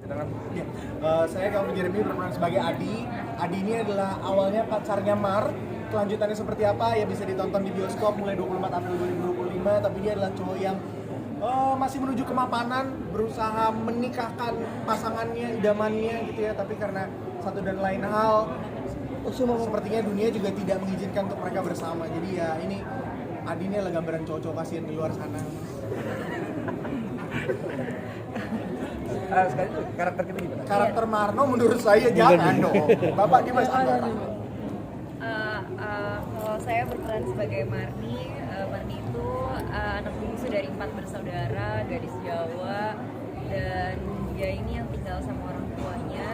Ya. Saya Calvin Jeremy berperan sebagai Adi. Adi ini adalah awalnya pacarnya Mar. Kelanjutannya seperti apa ya bisa ditonton di bioskop mulai 24 April 2025. Tapi dia adalah cowok yang masih menuju kemapanan, berusaha menikahkan pasangannya, idamannya gitu ya. Tapi karena satu dan lain hal, sepertinya dunia juga tidak mengizinkan untuk mereka bersama. Jadi ya ini Adi ini adalah gambaran cowok-cowok kasihan di luar sana. Sekarang itu karakter kita gimana? Karakter Marno menurut saya jangan dong. Bapak Dimas Anggara. Kalau saya berperan sebagai Marni, Marni itu anak bungsu dari 4 bersaudara, gadis Jawa, dan dia ini yang tinggal sama orang tuanya,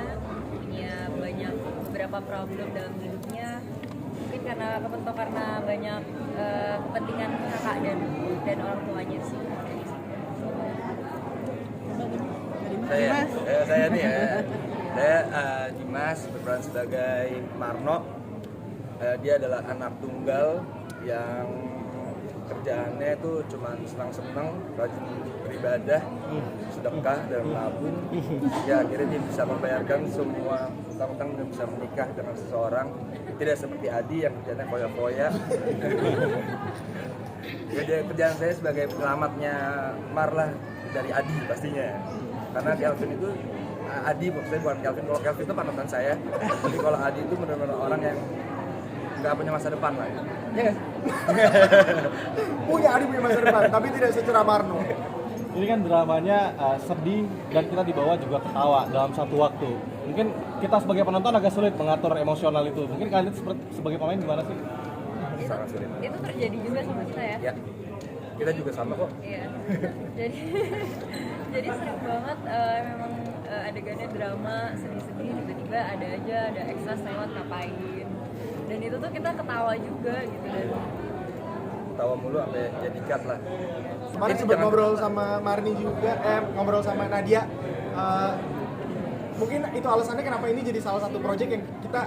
punya banyak beberapa problem dalam hidupnya, mungkin karena banyak kepentingan kakak dan orang tuanya sih. Saya nih ya. Saya Dimas berperan sebagai Marno. Dia adalah anak tunggal yang kerjaannya itu cuma senang-senang, rajin beribadah, sedekah dan menabung. Ya akhirnya dia bisa membayarkan semua utang-utang dan bisa menikah dengan seseorang. Tidak seperti Adi yang kerjanya foya-foya. Jadi kerjaan saya sebagai penyelamatnya Marlah dari Adi pastinya. Karena Kelvin itu Adi, maksudnya bukan Kelvin. Kalau Kelvin itu panutan saya, tapi kalau Adi itu benar-benar orang yang nggak punya masa depan lah. Iya nggak? Punya Adi punya masa depan, tapi tidak secerah Marno. Ini kan dramanya sedih dan kita dibawa juga ketawa dalam satu waktu. Mungkin kita sebagai penonton agak sulit mengatur emosional itu. Mungkin kalian sebagai pemain gimana sih? Sangat sulit. Itu terjadi juga sama kita ya? Ya, kita juga sama kok. Iya. jadi sering banget memang adegannya drama, sedih-sedih, tiba-tiba ada ekstra lewat ngapain. Dan itu tuh kita ketawa juga gitu dan Tawa mulu sampai jadi cut lah. Kemarin sempat ngobrol sama Marni juga, ngobrol sama Nadia. Mungkin itu alasannya kenapa ini jadi salah satu project yang kita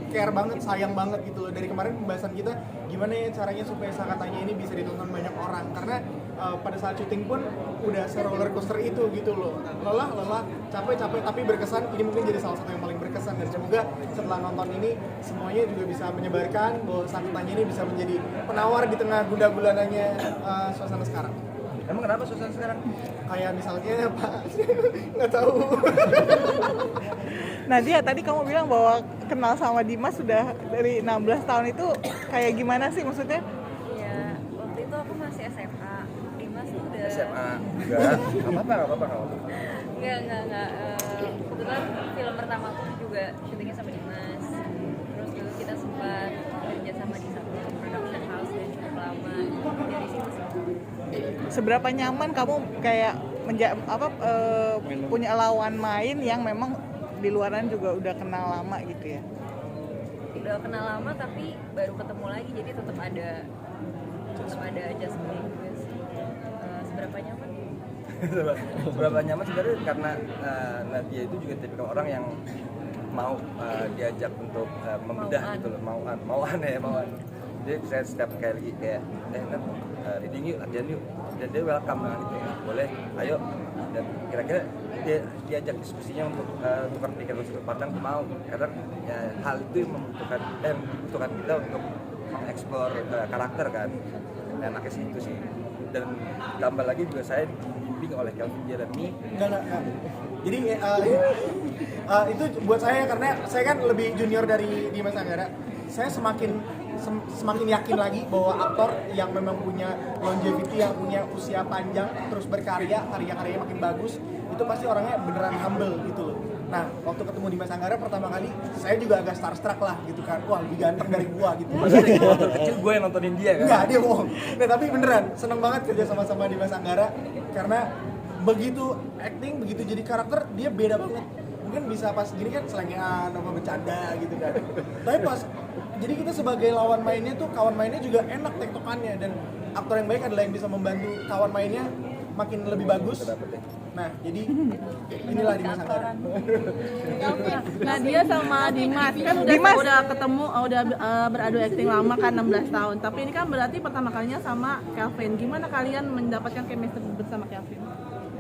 care banget, sayang banget gitu loh. Dari kemarin pembahasan kita gimana ya caranya supaya Sakatanya ini bisa ditonton banyak orang. Karena pada saat syuting pun udah se-roller coaster itu gitu loh. Lelah, capek, tapi berkesan. Ini mungkin jadi salah satu yang paling berkesan. Dan semoga setelah nonton ini semuanya juga bisa menyebarkan bahwa Sakatanya ini bisa menjadi penawar di tengah gundah-gulananya suasana sekarang. Emang kenapa suasana sekarang? Kayak misalnya Pak, nggak tahu. Nadia, tadi kamu bilang bahwa kenal sama Dimas sudah dari 16 tahun itu kayak gimana sih maksudnya? ya waktu itu aku masih SMA. Dimas tuh udah SMA enggak apa-apa. Enggak. Kebetulan film pertama aku juga syutingnya sama Dimas. Terus dulu kita sempat kerja sama di satu production house dan cukup lama. Dari situ sih. Seberapa nyaman kamu kayak punya lawan main yang memang di luaran juga udah kenal lama gitu ya? Udah kenal lama tapi baru ketemu lagi, jadi tetap ada adjustment juga sih. Seberapa nyaman? Seberapa nyaman sebenarnya karena Nadia itu juga tipikal orang yang mau diajak untuk membedah gitu loh, mauan. Jadi saya setiap kali kayak reading yuk, latihan yuk, dan dia welcome dengan itu, boleh, ayo. Dan kira-kira dia diajak diskusinya untuk tukar pikiran sudut pandang, mau. Karena ya, hal itu yang membutuhkan kita untuk mengeksplor karakter kan. Enaknya sih itu sih. Dan tambah lagi juga saya dibimbing oleh Calvin Jeremy. Enggak. Jadi itu buat saya karena saya kan lebih junior dari Dimas Anggara. Saya semakin yakin lagi bahwa aktor yang memang punya longevity, yang punya usia panjang, terus karya-karyanya makin bagus, itu pasti orangnya beneran humble gitu loh. Nah, waktu ketemu Dimas Anggara pertama kali, saya juga agak starstruck lah gitu kan. Wah, lebih ganteng dari gua gitu. Maksudnya waktu kecil gue yang nontonin dia kan? Enggak, dia bohong. Nah, tapi beneran seneng banget kerja sama-sama Dimas Anggara karena begitu acting, begitu jadi karakter, dia beda banget. Mungkin bisa pas gini kan selengean sama bercanda gitu kan. Tapi pas jadi kita sebagai lawan mainnya tuh, kawan mainnya juga enak tektokannya, dan aktor yang baik adalah yang bisa membantu kawan mainnya makin lebih bagus. Nah, jadi inilah Dimas Anggara. Nadia sama Dimas kan udah ketemu, udah beradu akting lama kan 16 tahun. Tapi ini kan berarti pertama kalinya sama Kelvin. Gimana kalian mendapatkan chemistry bersama Kelvin?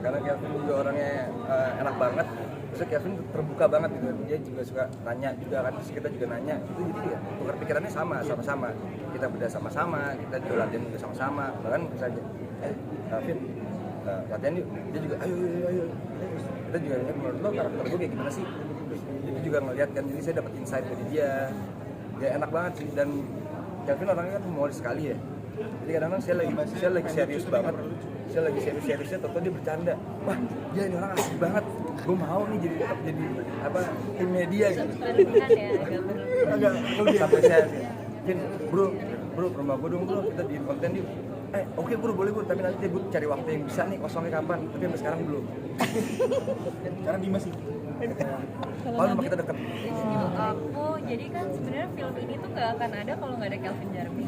karena Kelvin juga orangnya enak banget. Terus Kelvin terbuka banget gitu, dia juga suka nanya juga kan, terus kita juga nanya itu, jadi ya tukar pikirannya sama-sama kita beda sama-sama, kita juga latihan juga sama-sama, bahkan misalnya Kelvin latihan yuk, dia juga ayo terus kita juga menurut lo karakter gue kayak gimana sih, terus dia juga ngeliat kan, jadi saya dapat insight dari dia enak banget sih. Dan Kelvin orangnya kan humoris sekali ya, jadi kadang-kadang saya lagi serius banget, saya lagi seriusnya toto dia bercanda, wah dia ini orang asik banget, gue mau nih jadi apa tim media gitu. Berlebihan ya, agak berlebihan. Sampai saya Vin, bro rumah gue dong bro, kita bikin konten yuk. Oke bro, boleh bro, tapi nanti gue cari waktu yang bisa nih, kosongnya kapan, tapi sampai sekarang belum. Karena Dimas sih. Kalau sama kita deket. Aku jadi kan sebenarnya film ini tuh nggak akan ada kalau nggak ada Kelvin Jeremy.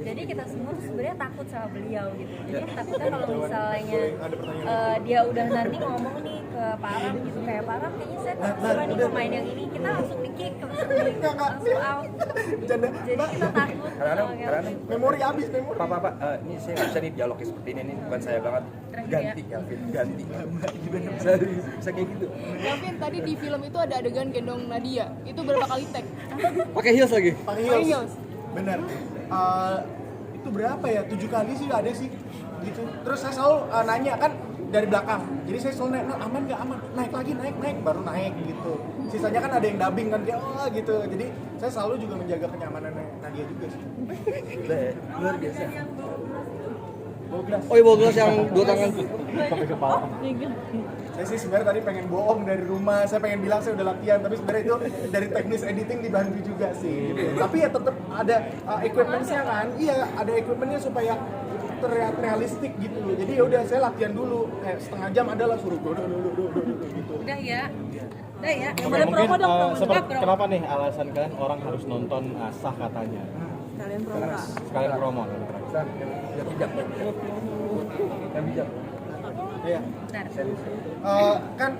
Jadi kita semua tuh sebenarnya takut sama beliau gitu. Jadi takutnya kalau misalnya dia udah nanti ngomong nih ke Pak Aram gitu, kayak Pak Aram kayaknya saya tak suka nih pemain yang ini, kita langsung di-kick, langsung out. Bercanda. Jadi kita takut. Karena Memori habis, memori. Pak, ini saya nggak bisa nih dialognya seperti ini bukan saya banget. Ganti Kelvin, ganti. Bisa kayak gitu. Kelvin, tadi di film itu ada adegan gendong Nadia. Itu berapa kali take? Pakai heels lagi. Pakai Pakai heels. heels. Bener. Itu berapa ya? 7 kali sih ada sih. Gitu. Terus saya selalu nanya kan dari belakang. Jadi saya selalu naik, aman nggak aman? Naik lagi, naik, baru naik gitu. Sisanya kan ada yang dubbing kan kayak gitu. Jadi saya selalu juga menjaga kenyamanan Nadia juga sih. Luar biasa. Oh iya, bawa gelas yang 2 tangan sampai kepala. Saya sih sebenarnya tadi pengen bohong dari rumah, saya pengen bilang saya udah latihan, tapi sebenarnya itu dari teknis editing dibantu juga sih. Gitu. Tapi ya tetap ada equipment-nya kan, iya ada equipment-nya supaya terlihat realistik gitu. Jadi ya udah saya latihan dulu, kayak setengah jam adalah suruh dulu gitu. Udah ya. Oke, mungkin kenapa nih alasan kalian orang harus nonton Sah katanya? Kalian promo. Sekalian promo. Yang bijak. Yang bijak. Iya. Bentar. Kan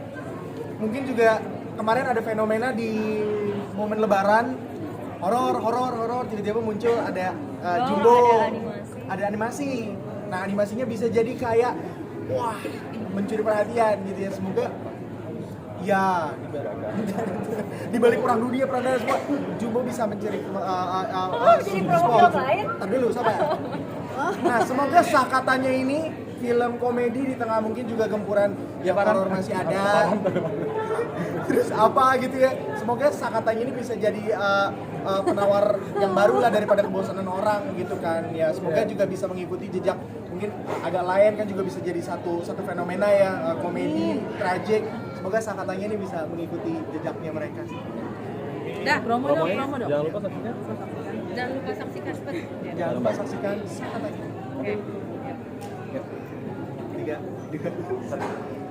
mungkin juga kemarin ada fenomena di momen Lebaran, horor tiba-tiba muncul ada Jumbo, ada animasi. Nah animasinya bisa jadi kayak wah mencuri perhatian gitu ya. Semoga ya di balik perang dunia pradana semua Jumbo bisa mencuri jadi promo film lain? Ntar dulu sabar. Nah semoga Sah katanya ini film komedi di tengah mungkin juga gempuran ya horor masih ada. Terus apa gitu ya. Semoga Sah katanya ini bisa jadi penawar yang baru lah daripada kebosanan orang gitu kan. Ya semoga juga bisa mengikuti jejak mungkin agak lain kan, juga bisa jadi satu fenomena ya, komedi, tragik. Semoga Sah katanya ini bisa mengikuti jejaknya mereka. Dah, Promo dong. Jangan lupa saksikan. jangan lupa saksikan seperti Jangan lupa saksikan Sah katanya. Oke.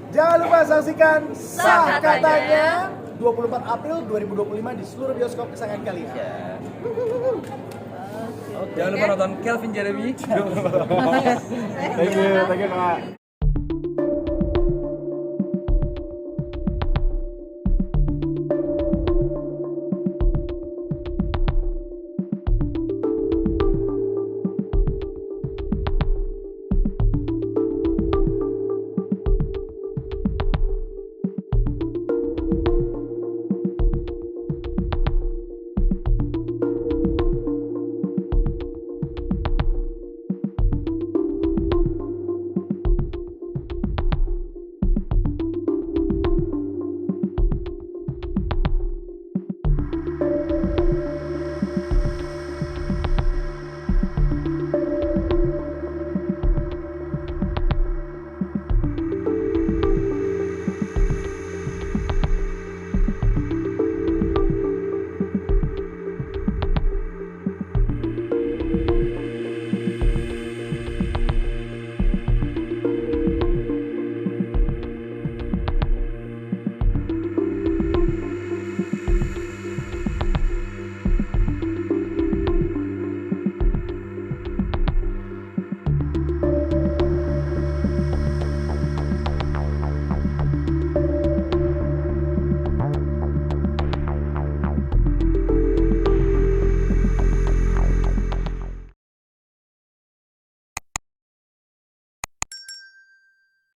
Jangan lupa saksikan Sah Sah katanya 24 April 2025 di seluruh bioskop kesayangan kalian. Jangan lupa nonton Kelvin Jeremy. Thank you, Kak.